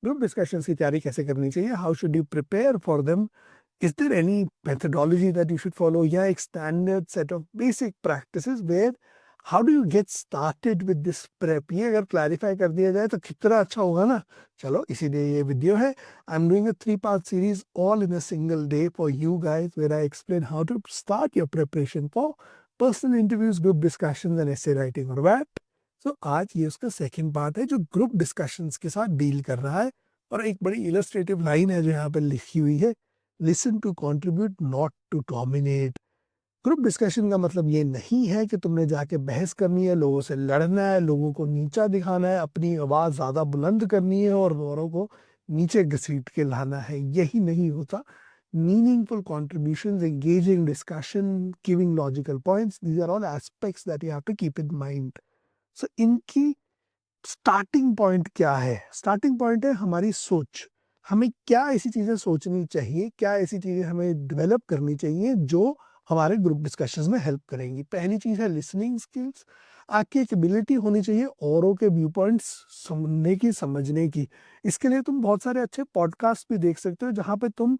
Group discussions की तैयारी कैसे करनी चाहिए, how should you prepare for them, is there any methodology that you should follow, या एक standard set of basic practices where how do you get started with this prep, ये अगर clarify कर दिया जाए तो कितना अच्छा होगा ना। चलो इसीलिए ये वीडियो है। I am doing a 3 part series all in a single day for you guys, where I explain how to start your preparation for personal interviews, group discussions and essay writing और वैट। So आज ये उसका second part है जो group discussions के साथ deal कर रहा है। और एक बड़ी इलस्ट्रेटिव लाइन है जो यहाँ पे लिखी हुई है, listen to contribute not to dominate. Group discussion का मतलब ये नहीं है कि तुमने जाके बहस करनी है, लोगों से लड़ना है, लोगों को नीचा दिखाना है, अपनी आवाज ज्यादा बुलंद करनी है और औरों को नीचे घसीट के लाना है। यही नहीं होता। Meaningful contributions, engaging discussion, giving logical points, these are all aspects that you have to keep in mind. सो इनकी स्टार्टिंग पॉइंट क्या है? स्टार्टिंग पॉइंट है हमारी सोच। हमें क्या ऐसी चीजें सोचनी चाहिए, क्या ऐसी चीजें हमें डेवलप करनी चाहिए जो हमारे ग्रुप डिस्कशंस में हेल्प करेंगी। पहली चीज है लिसनिंग स्किल्स। आपकी एक एबिलिटी होनी चाहिए औरों के व्यू पॉइंट्स सुनने की, समझने की। इसके लिए तुम बहुत सारे अच्छे पॉडकास्ट भी देख सकते हो जहाँ पे तुम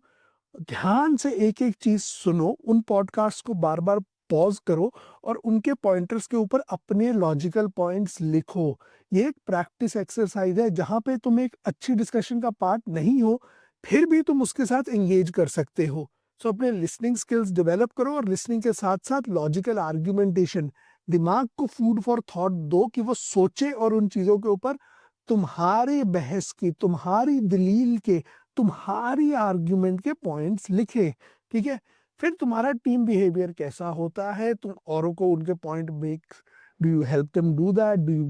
ध्यान से एक एक चीज सुनो, उन पॉडकास्ट को बार बार पॉज करो और उनके पॉइंटर्स के ऊपर अपने लॉजिकल पॉइंट्स लिखो। ये एक प्रैक्टिस एक्सरसाइज है जहां पे तुम एक अच्छी डिस्कशन का पार्ट नहीं हो फिर भी तुम उसके साथ एंगेज कर सकते हो। सो अपने लिसनिंग स्किल्स डेवलप करो और लिसनिंग के साथ साथ लॉजिकल आर्ग्यूमेंटेशन, दिमाग को फूड फॉर थॉट दो कि वो सोचे और उन चीजों के ऊपर तुम्हारी बहस की, तुम्हारी दलील के, तुम्हारी आर्ग्यूमेंट के पॉइंट्स लिखे। ठीक है। फिर तुम्हारा टीम बिहेवियर कैसा होता है, तुम औरों को उनके point make, do you help them do that, do you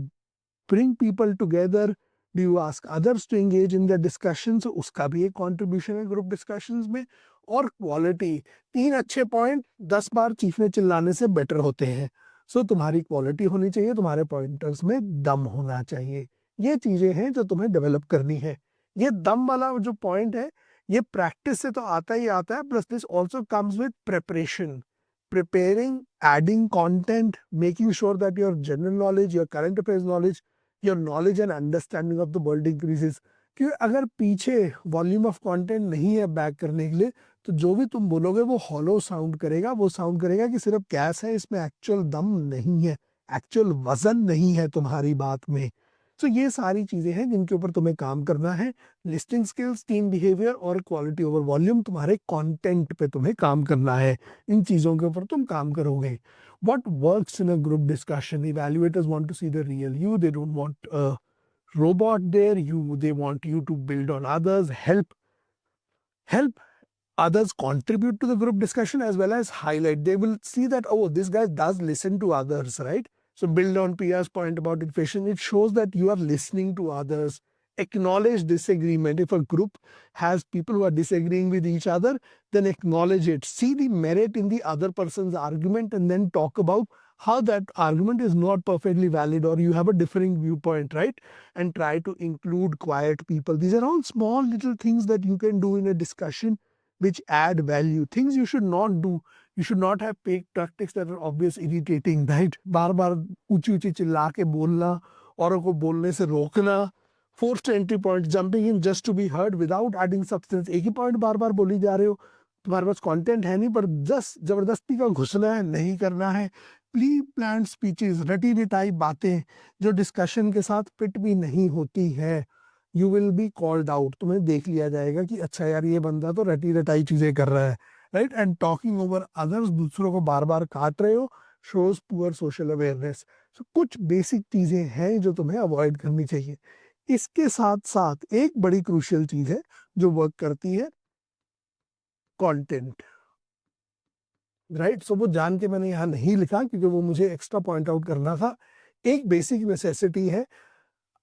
bring people together, do you ask others to engage in the discussions, उसका भी एक कंट्रीब्यूशन है ग्रुप डिस्कशंस में। और क्वालिटी, 3 अच्छे पॉइंट 10 बार चीखने चिल्लाने से बेटर होते हैं। सो तुम्हारी क्वालिटी होनी चाहिए, तुम्हारे पॉइंटर्स में दम होना चाहिए। ये चीजें हैं जो तुम्हें डेवलप करनी है। ये दम वाला जो पॉइंट है ये प्रैक्टिस से तो आता ही आता है, plus this also comes with preparation, preparing, adding content, making sure that your general knowledge, your current affairs knowledge, your knowledge and understanding of the world increases. क्योंकि अगर पीछे वॉल्यूम ऑफ कंटेंट नहीं है बैक करने के लिए तो जो भी तुम बोलोगे वो हॉलो साउंड करेगा, वो साउंड करेगा कि सिर्फ गैस है, इसमें एक्चुअल दम नहीं है, एक्चुअल वजन नहीं है तुम्हारी बात में। तो ये सारी चीजें हैं जिनके ऊपर तुम्हें काम करना है। लिस्टिंग स्किल्स, टीम बिहेवियर और क्वालिटी ओवर वॉल्यूम, तुम्हारे कंटेंट पे तुम्हें काम करना है। इन चीजों के ऊपर तुम काम करोगे। What works in a group discussion? Evaluators want to see the real you. They don't want a robot there. They want you to build on others, help others contribute to the group discussion as well as highlight. They will see that, oh, this guy does listen to others, right? So build on Priya's point about inflation. It shows that you are listening to others. Acknowledge disagreement. If a group has people who are disagreeing with each other, then acknowledge it. See the merit in the other person's argument and then talk about how that argument is not perfectly valid or you have a differing viewpoint, right? And try to include quiet people. These are all small little things that you can do in a discussion which add value. Things you should not do. You should not have fake tactics that are obvious irritating, right? बार बार ऊंची ऊंची चिल्ला के बोलना, औरों को बोलने से रोकना, forced entry point, jumping in just to be heard without adding substance. एक ही पॉइंट बार बार बोली जा रहे हो, तुम्हारे पास कंटेंट है नहीं पर जस्ट जबरदस्ती का घुसना है, नहीं करना है। प्री प्लान स्पीचेस, रटी रटाई बातें जो डिस्कशन के साथ फिट भी नहीं होती है, you will be called out. तुम्हें देख लिया जाएगा कि अच्छा यार ये बंदा तो रटी रटाई चीजें कर रहा है, right? And talking over others, दूसरों को बार बार काट रहे हो, शोज पुअर सोशल अवेयरनेस। सो कुछ बेसिक चीजें हैं जो तुम्हें अवॉइड करनी चाहिए। इसके साथ साथ एक बड़ी क्रूशियल चीज है जो वर्क करती है, कंटेंट, राइट? सो वो जान के मैंने यहाँ नहीं लिखा क्योंकि वो मुझे एक्स्ट्रा पॉइंट आउट करना था। एक बेसिक नेसेसिटी है।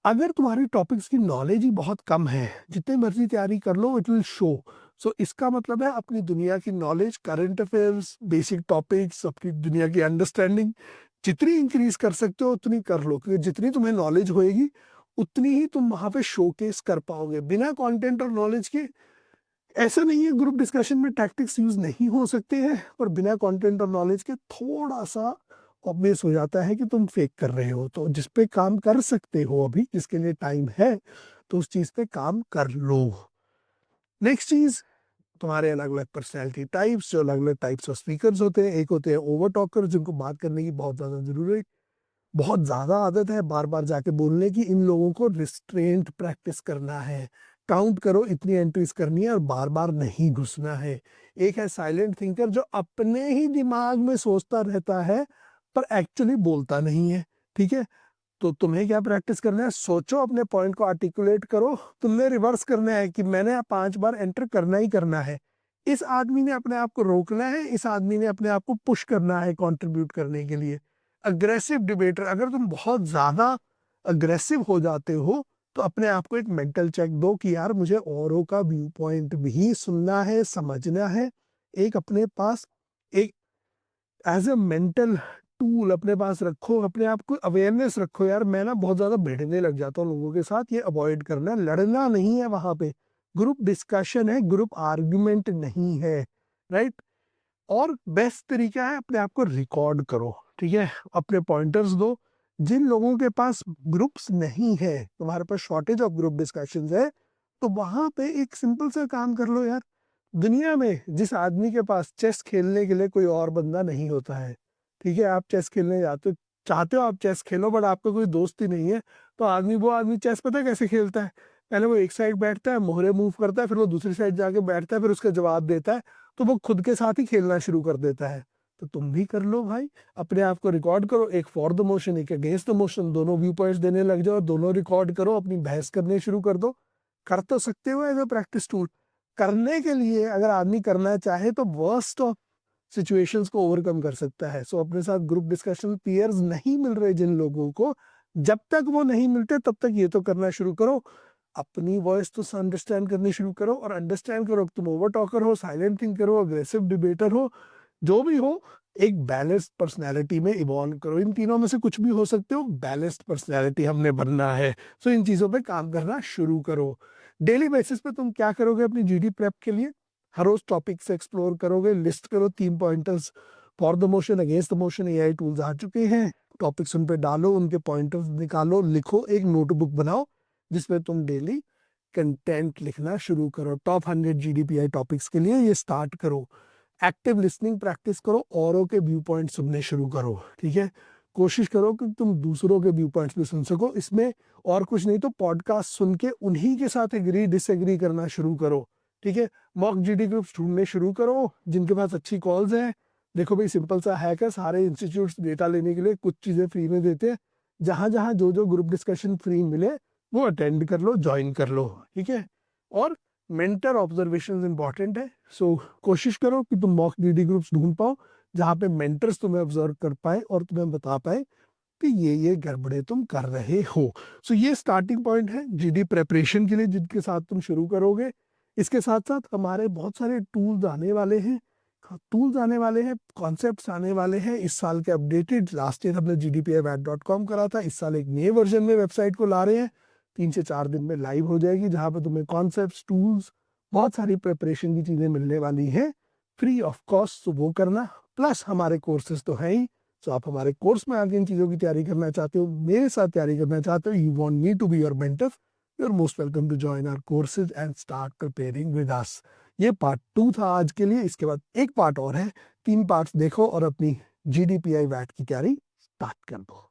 अगर तुम्हारी टॉपिक्स की नॉलेज ही बहुत कम है, जितने मर्जी तैयारी कर लो, इट विल शो। सो इसका मतलब है अपनी दुनिया की knowledge, current affairs, basic topics, अपनी दुनिया की अंडरस्टैंडिंग जितनी इंक्रीज कर सकते हो उतनी कर लो, क्योंकि जितनी तुम्हें नॉलेज होएगी उतनी ही तुम वहां पे शोकेस कर पाओगे। बिना कंटेंट और नॉलेज के ऐसा नहीं है ग्रुप डिस्कशन में टैक्टिक्स यूज नहीं हो सकते हैं, पर बिना कंटेंट और नॉलेज के थोड़ा सा ऑब्वियस हो जाता है कि तुम फेक कर रहे हो। तो जिस पे काम कर सकते हो अभी, जिसके लिए टाइम है, तो उस चीज़ पे काम कर लो। नेक्स्ट चीज़, तुम्हारे अलग अलग पर्सनैलिटी टाइप्स, जो अलग अलग टाइप्स ऑफ स्पीकर्स होते हैं। एक होते हैं ओवर टॉकर, जिनको बात करने की बहुत ज़्यादा ज़रूरत, बहुत ज़्यादा आदत है बार बार जाके बोलने की। इन लोगों को रिस्ट्रेंट प्रैक्टिस करना है, काउंट करो इतनी एंट्रीज करनी है और बार बार नहीं घुसना है। एक है साइलेंट थिंकर, जो अपने ही दिमाग में सोचता रहता है पर एक्चुअली बोलता नहीं है। ठीक है, तो तुम्हें क्या प्रैक्टिस करना है, सोचो, अपने पॉइंट को आर्टिकुलेट करो। तुमने रिवर्स करना है कि मैंने 5 बार एंटर करना ही करना है। इस आदमी ने अपने आप को रोकना है, इस आदमी ने अपने आप को पुश करना है कंट्रीब्यूट करने के लिए। अग्रेसिव डिबेटर, अगर तुम बहुत ज्यादा अग्रेसिव हो जाते हो तो अपने आप को एक मेंटल चेक दो कि यार मुझे औरों का व्यू पॉइंट भी सुनना है, समझना है। एक अपने पास एक एज ए मेंटल टूल अपने पास रखो, अपने आप को अवेयरनेस रखो। यार मैं ना बहुत ज्यादा भिड़ने लग जाता हूँ लोगों के साथ, ये अवॉइड करना है, लड़ना नहीं है वहां पे। ग्रुप डिस्कशन है, ग्रुप आर्ग्यूमेंट नहीं है, राइट। और बेस्ट तरीका है, अपने आप को रिकॉर्ड करो। ठीक है, अपने पॉइंटर्स दो। जिन लोगों के पास ग्रुप्स नहीं है, तुम्हारे पास शॉर्टेज ऑफ ग्रुप डिस्कशंस है, तो वहां पे एक सिंपल सा काम कर लो यार। दुनिया में जिस आदमी के पास चेस खेलने के लिए कोई और बंदा नहीं होता है, ठीक है, आप चेस खेलने जाते हो, चाहते हो आप चेस खेलो, बट आपका कोई दोस्त ही नहीं है, तो वो आदमी चेस पता है कैसे खेलता है? पहले वो एक साइड बैठता है, मोहरे मूव करता है, फिर वो दूसरी साइड जाके बैठता है, फिर उसका जवाब देता है, तो वो खुद के साथ ही खेलना शुरू कर देता है। तो तुम भी कर लो भाई, अपने आप को रिकॉर्ड करो, एक फॉर द मोशन एक अगेंस्ट द मोशन, दोनों व्यू पॉइंट्स देने लग जाओ, दोनों रिकॉर्ड करो, अपनी बहस करने शुरू कर दो। कर तो सकते हो एज अ प्रैक्टिस टूल। करने के लिए अगर आदमी करना चाहे तो वर्स्ट ऑफ सिचुएशंस को ओवरकम कर सकता है। सो अपने साथ ग्रुप डिस्कशन पीयर्स नहीं मिल रहे जिन लोगों को, जब तक वो नहीं मिलते तब तक ये तो करना शुरू करो, अपनी वॉइस तो अंडरस्टैंड करनी शुरू करो, और अंडरस्टैंड करो कि तुम ओवर टॉकर हो, साइलेंट थिंकर हो, अग्रेसिव डिबेटर हो, जो भी हो, एक बैलेंस्ड पर्सनैलिटी में इवॉल्व करो। इन तीनों में से कुछ भी हो सकते हो, बैलेंस्ड पर्सनैलिटी हमने बनना है। सो इन चीजों पे काम करना शुरू करो। डेली बेसिस पे तुम क्या करोगे अपनी जीडी प्रेप के लिए? हर रोज टॉपिक से एक्सप्लोर करोगे, लिस्ट करो 3 pointers, for the motion, against the motion, AI tools आ चुके हैं, टॉपिक्स उन पे डालो, उनके पॉइंटर्स निकालो, लिखो, एक नोटबुक बनाओ जिसमें तुम डेली कंटेंट लिखना शुरू करो। टॉप 100 जीडीपीआई टॉपिक्स के लिए ये स्टार्ट करो। एक्टिव लिसनिंग प्रैक्टिस करो, औरों के व्यू पॉइंट सुनने शुरू करो। ठीक है, कोशिश करो कि तुम दूसरों के व्यू पॉइंट्स भी सुन सको। इसमें और कुछ नहीं तो पॉडकास्ट सुन के उन्हीं के साथ एग्री डिसएग्री करना शुरू करो। ठीक है, मॉक जीडी ग्रुप्स ढूंढने शुरू करो जिनके पास अच्छी कॉल्स हैं। देखो भाई, सिंपल सा हैक है, सारे इंस्टीट्यूट्स डेटा लेने के लिए कुछ चीजें फ्री में देते हैं। जहां जहां जो जो ग्रुप डिस्कशन फ्री मिले वो अटेंड कर लो, ज्वाइन कर लो। ठीक है, और मेंटर ऑब्जर्वेशन इंपॉर्टेंट है। सो कोशिश करो कि तुम मॉक जीडी ग्रुप्स ढूंढ पाओ जहाँ पे मेंटर्स तुम्हें ऑब्जर्व कर पाए और तुम्हें बता पाए कि ये गड़बड़े तुम कर रहे हो। सो ये स्टार्टिंग पॉइंट है जीडी प्रेपरेशन के लिए, जिनके साथ तुम शुरू करोगे। इसके साथ साथ हमारे बहुत सारे टूल्स आने वाले हैं, कॉन्सेप्ट्स आने वाले हैं इस साल के अपडेटेड। लास्ट ईयर हमने gdpivat.com करा था, इस साल एक नए वर्जन में वेबसाइट को ला रहे हैं, 3 से 4 दिन में लाइव हो जाएगी, जहाँ पे तुम्हें कॉन्सेप्ट्स, टूल्स, बहुत सारी प्रिपरेशन की चीज़ें मिलने वाली हैं फ्री ऑफ कॉस्ट। तो वो करना, प्लस हमारे कोर्सेज तो है ही। तो आप हमारे कोर्स में आगे इन चीज़ों की तैयारी करना चाहते हो, मेरे साथ तैयारी करना चाहते हो, you want me to be your mentor, you are most welcome to join our courses and start preparing with us. ये पार्ट 2 था आज के लिए, इसके बाद एक पार्ट और है। 3 पार्ट्स देखो और अपनी जीडीपीआई वैट की तैयारी स्टार्ट कर दो।